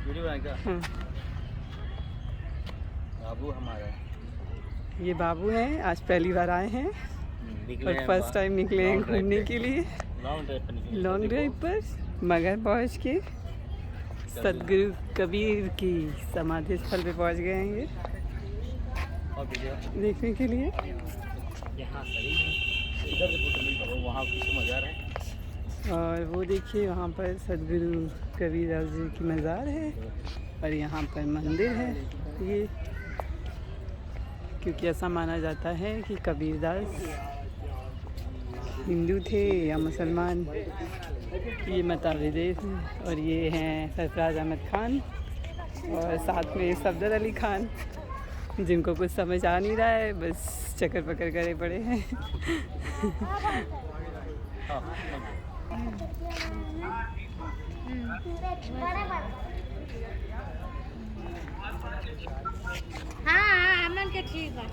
Video बनाएगा हाँ, बाबू हमारा ये बाबू हैं, आज पहली बार आए हैं निकले और फर्स्ट टाइम निकले हैं लॉन्ग ड्राइव घूमने पे। के लिए लॉन्ग ड्राइव पर निकले लॉन्ग ड्राइव पर। मगर पहुँच के सदगुरु कबीर की समाधि स्थल पे पहुँच गए हैं ये और वीडियो देखने के लिए। यहाँ सही है इधर से फोटो नहीं करो वहाँ कुछ मज़ा है और वो देखिए वहाँ पर सदगुरु कबीरदास जी की मज़ार है और यहाँ पर मंदिर है ये, क्योंकि ऐसा माना जाता है कि कबीरदास हिंदू थे या मुसलमान, ये मताविदेश हैं। और ये हैं सरफराज अहमद खान और साथ में सफदर अली खान, जिनको कुछ समझ आ नहीं रहा है, बस चक्कर पकड़ करे पड़े हैं। हाँ हाँ हमन के ठीक बा।